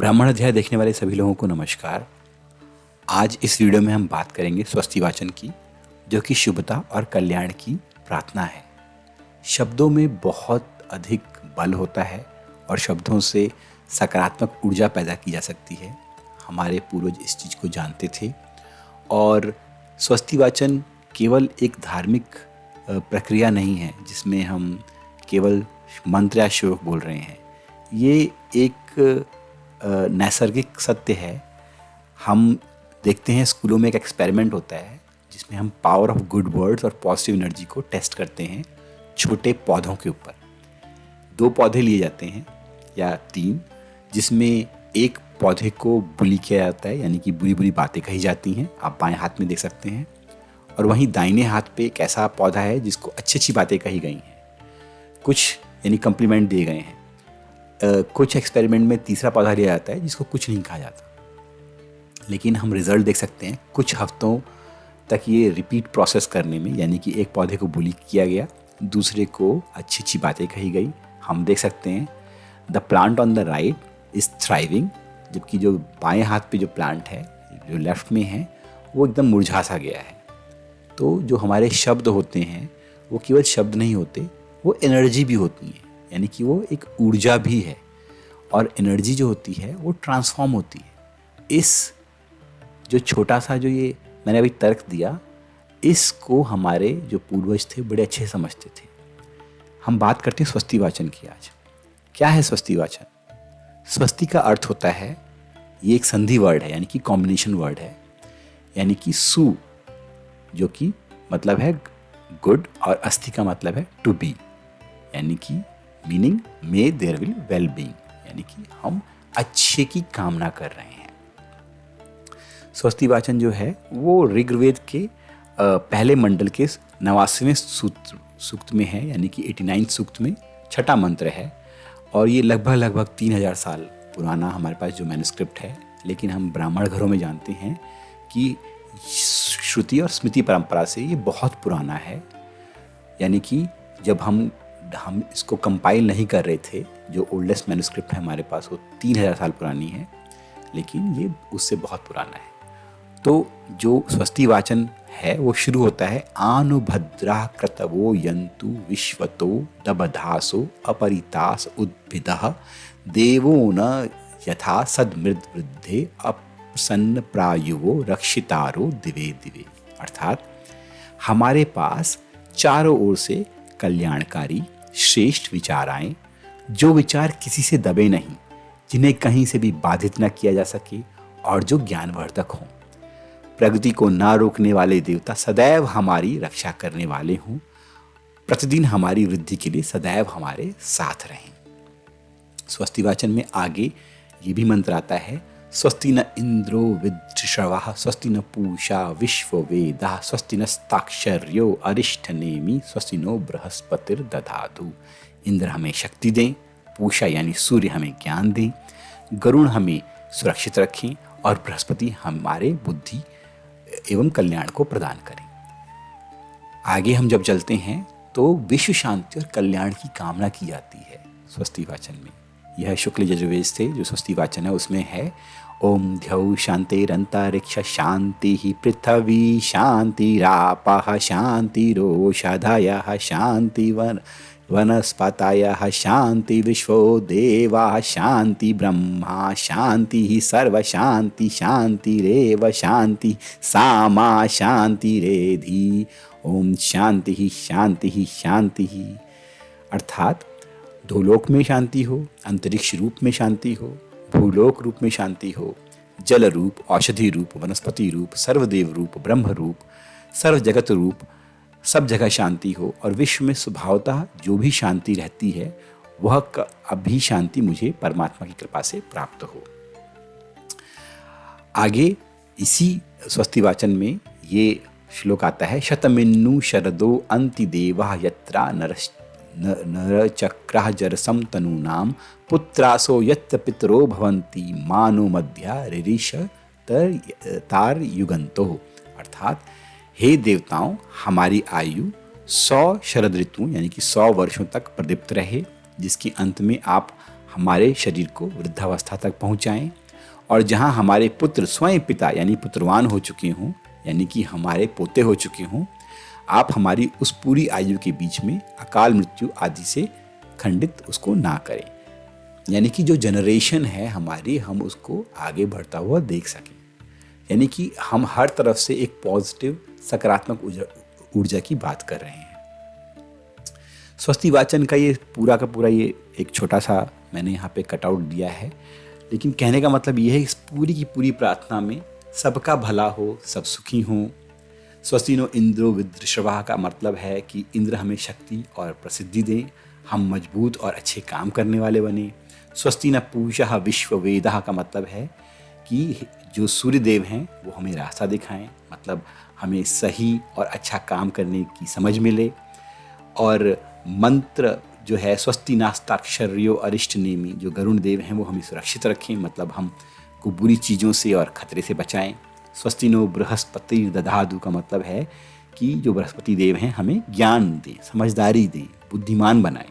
ब्राह्मण अध्याय देखने वाले सभी लोगों को नमस्कार। आज इस वीडियो में हम बात करेंगे स्वस्ति वाचन की, जो कि शुभता और कल्याण की प्रार्थना है। शब्दों में बहुत अधिक बल होता है और शब्दों से सकारात्मक ऊर्जा पैदा की जा सकती है। हमारे पूर्वज इस चीज़ को जानते थे और स्वस्ति वाचन केवल एक धार्मिक प्रक्रिया नहीं है जिसमें हम केवल मंत्र या श्लोक बोल रहे हैं। ये एक नैसर्गिक सत्य है। हम देखते हैं स्कूलों में एक एक्सपेरिमेंट होता है जिसमें हम पावर ऑफ गुड वर्ड्स और पॉजिटिव एनर्जी को टेस्ट करते हैं छोटे पौधों के ऊपर। 2 पौधे लिए जाते हैं या 3, जिसमें एक पौधे को बुली किया जाता है, यानी कि बुरी बुरी बातें कही जाती हैं। आप बाएं हाथ में देख सकते हैं। और वहीं दाहिने हाथ पे एक ऐसा पौधा है जिसको अच्छी अच्छी बातें कही गई हैं, कुछ यानी कम्प्लीमेंट दिए गए हैं। कुछ एक्सपेरिमेंट में तीसरा पौधा लिया जाता है जिसको कुछ नहीं कहा जाता। लेकिन हम रिजल्ट देख सकते हैं कुछ हफ्तों तक ये रिपीट प्रोसेस करने में, यानी कि एक पौधे को बुली किया गया, दूसरे को अच्छी अच्छी बातें कही गई। हम देख सकते हैं the plant on the right is thriving, जबकि जो बाएं हाथ पे जो प्लांट है, जो लेफ्ट में है, वो एकदम मुरझा सा गया है। तो जो हमारे शब्द होते हैं वो केवल शब्द नहीं होते, वो एनर्जी भी होती है, यानी कि वो एक ऊर्जा भी है। और एनर्जी जो होती है वो ट्रांसफॉर्म होती है। इस जो छोटा सा जो ये मैंने अभी तर्क दिया, इसको हमारे जो पूर्वज थे बड़े अच्छे समझते थे। हम बात करते हैं स्वस्ति वाचन की आज। क्या है स्वस्ति वाचन? स्वस्ति का अर्थ होता है, ये एक संधि वर्ड है, यानी कि कॉम्बिनेशन वर्ड है, यानी कि सु जो कि मतलब है गुड और अस्थि का मतलब है टू बी, यानी कि meaning may there will well being, यानी कि हम अच्छे की कामना कर रहे हैं। स्वस्ति वाचन जो है वो ऋग्वेद के पहले मंडल के 89वें सूक्त में है, यानी कि 89 सूक्त में छठा मंत्र है। और ये लगभग 3000 साल पुराना हमारे पास जो मैन्युस्क्रिप्ट है। लेकिन हम ब्राह्मण घरों में जानते हैं कि श्रुति और स्मृति परंपरा से ये बहुत पुराना है, यानी कि जब हम इसको कंपाइल नहीं कर रहे थे, जो ओल्डेस्ट मैन्युस्क्रिप्ट है हमारे पास वो 3000 साल पुरानी है, लेकिन ये उससे बहुत पुराना है। तो जो स्वस्ति वाचन है वो शुरू होता है आनुभद्रा क्रतवो यंतु विश्वतो दबधासो अपरितास उद्भिदः देवो न यथा सदमृद वृद्धे अपसन्न प्रायुवो रक्षितारो दिवे दिवे। अर्थात हमारे पास चारों ओर से कल्याणकारी श्रेष्ठ विचार आए, जो विचार किसी से दबे नहीं, जिन्हें कहीं से भी बाधित न किया जा सके और जो ज्ञानवर्धक हों। प्रगति को ना रोकने वाले देवता सदैव हमारी रक्षा करने वाले हों, प्रतिदिन हमारी वृद्धि के लिए सदैव हमारे साथ रहें। स्वस्ति वाचन में आगे ये भी मंत्र आता है, स्वस्ति न इंद्रो विद्रषवः स्वस्ति न पूषा विश्ववेदाः स्वस्ति नस्ताक्षर्यो अरिष्ठनेमि स्वस्ति नो बृहस्पतिर्दधातु। इंद्र हमें शक्ति दें, पूषा यानी सूर्य हमें ज्ञान दें, गरुण हमें सुरक्षित रखें और बृहस्पति हमारे बुद्धि एवं कल्याण को प्रदान करें। आगे हम जब चलते हैं तो विश्व शांति और कल्याण की कामना की जाती है स्वस्ति वाचन में। यह शुक्ल यजुर्वेद से जो स्वस्ति वाचन है उसमें है, ओम ध्यौ शांतिरंतरिक्ष शांति पृथ्वी शांतिरापः शांतिरोषधयः शांति वनस्पतयः शांति विश्वो देवाः शांति ब्रह्मा शांति सर्व शांति शांतिरेव शांति सामा शांतिरेधि। ओम शांति शांति शांति। अर्थात धोलोक में शांति हो, अंतरिक्ष रूप में शांति हो, भूलोक रूप में शांति हो, जल रूप, औषधि रूप, वनस्पति रूप, सर्वदेव रूप, ब्रह्म रूप, सर्व जगत रूप, सब जगह शांति हो। और विश्व में स्वभावतः जो भी शांति रहती है वह अभी शांति मुझे परमात्मा की कृपा से प्राप्त हो। आगे इसी स्वस्ति वाचन में ये श्लोक आता है, शतमिन्नु शरदो अंति देवा यत्रा नरचक्रः जरसम तनूनाम पुत्रासो यत्र पितरो भवन्ति मानो मध्या रिरीश तार युगंतो। अर्थात हे देवताओं, हमारी आयु 100 शरद ऋतु यानी कि 100 वर्षों तक प्रदीप्त रहे, जिसके अंत में आप हमारे शरीर को वृद्धावस्था तक पहुँचाएँ और जहाँ हमारे पुत्र स्वयं पिता यानी पुत्रवान हो चुके हों, यानी कि हमारे पोते हो चुके हों, आप हमारी उस पूरी आयु के बीच में अकाल मृत्यु आदि से खंडित उसको ना करें। यानी कि जो जनरेशन है हमारी, हम उसको आगे बढ़ता हुआ देख सकें। यानी कि हम हर तरफ से एक पॉजिटिव सकारात्मक ऊर्जा की बात कर रहे हैं। स्वस्ति वाचन का ये पूरा का पूरा ये एक छोटा सा मैंने यहाँ पे कटआउट दिया है, लेकिन कहने का मतलब ये है इस पूरी की पूरी प्रार्थना में सबका भला हो, सब सुखी हों। स्वस्ति नो इंद्रो वृद्धश्रवाः का मतलब है कि इंद्र हमें शक्ति और प्रसिद्धि दें, हम मजबूत और अच्छे काम करने वाले बने। स्वस्ति न पूषः विश्ववेदाः का मतलब है कि जो सूर्य देव हैं वो हमें रास्ता दिखाएं, मतलब हमें सही और अच्छा काम करने की समझ मिले। और मंत्र जो है स्वस्ति नास्ताक्षर्यो अरिष्ट नेमि, जो गरुण देव हैं वो हमें सुरक्षित रखें, मतलब हम को बुरी चीज़ों से और खतरे से बचाएं। स्वस्ति नो बृहस्पति दधातु का मतलब है कि जो बृहस्पति देव हैं हमें ज्ञान दें, समझदारी दें, बुद्धिमान बनाएं।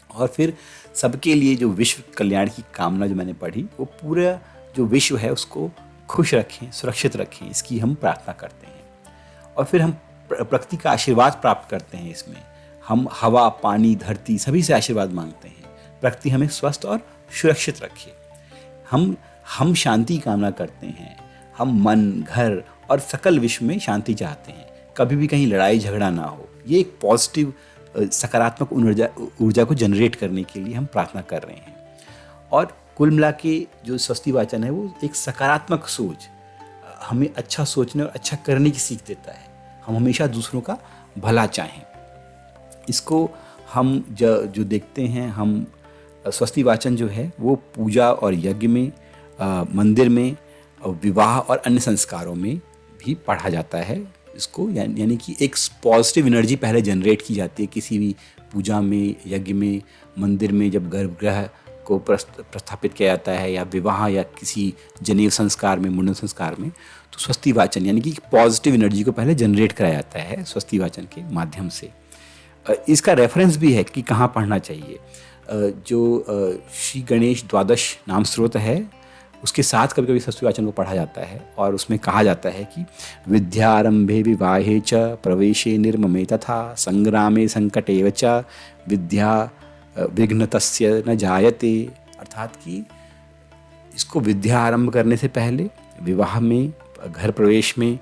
और फिर सबके लिए जो विश्व कल्याण की कामना जो मैंने पढ़ी, वो पूरा जो विश्व है उसको खुश रखें, सुरक्षित रखें, इसकी हम प्रार्थना करते हैं। और फिर हम प्रकृति का आशीर्वाद प्राप्त करते हैं। इसमें हम हवा, पानी, धरती सभी से आशीर्वाद मांगते हैं, प्रकृति हमें स्वस्थ और सुरक्षित रखे। हम शांति कामना करते हैं, हम मन, घर और सकल विश्व में शांति चाहते हैं, कभी भी कहीं लड़ाई झगड़ा ना हो। ये एक पॉजिटिव सकारात्मक ऊर्जा को जनरेट करने के लिए हम प्रार्थना कर रहे हैं। और कुल मिला के जो स्वस्ति वाचन है वो एक सकारात्मक सोच, हमें अच्छा सोचने और अच्छा करने की सीख देता है। हम हमेशा दूसरों का भला चाहें। इसको हम जो देखते हैं, हम स्वस्ति वाचन जो है वो पूजा और यज्ञ में, मंदिर में, विवाह और अन्य संस्कारों में भी पढ़ा जाता है। इसको यानी कि एक पॉजिटिव एनर्जी पहले जनरेट की जाती है किसी भी पूजा में, यज्ञ में, मंदिर में, जब गर्भगृह को प्रस्थापित किया जाता है, या विवाह या किसी जनेऊ संस्कार में, मुंडन संस्कार में, तो स्वस्ति वाचन यानी कि पॉजिटिव एनर्जी को पहले जनरेट कराया जाता है स्वस्ति वाचन के माध्यम से। इसका रेफरेंस भी है कि कहाँ पढ़ना चाहिए। जो श्री गणेश द्वादश नाम स्रोत है उसके साथ कभी कभी स्वस्ति वाचन को पढ़ा जाता है, और उसमें कहा जाता है कि विद्यारंभे विवाहे च प्रवेशे निर्ममे तथा संग्रामे संकटे च विद्या विघ्नतस्य न जायते। अर्थात कि इसको विद्या आरंभ करने से पहले, विवाह में, घर प्रवेश में,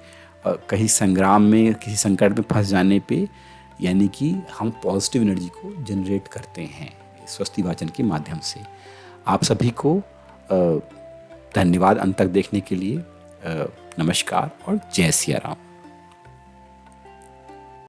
कहीं संग्राम में, किसी संकट में फंस जाने पे, यानी कि हम पॉजिटिव एनर्जी को जनरेट करते हैं स्वस्ति वाचन के माध्यम से। आप सभी को धन्यवाद अंत तक देखने के लिए। नमस्कार और जय सिया राम।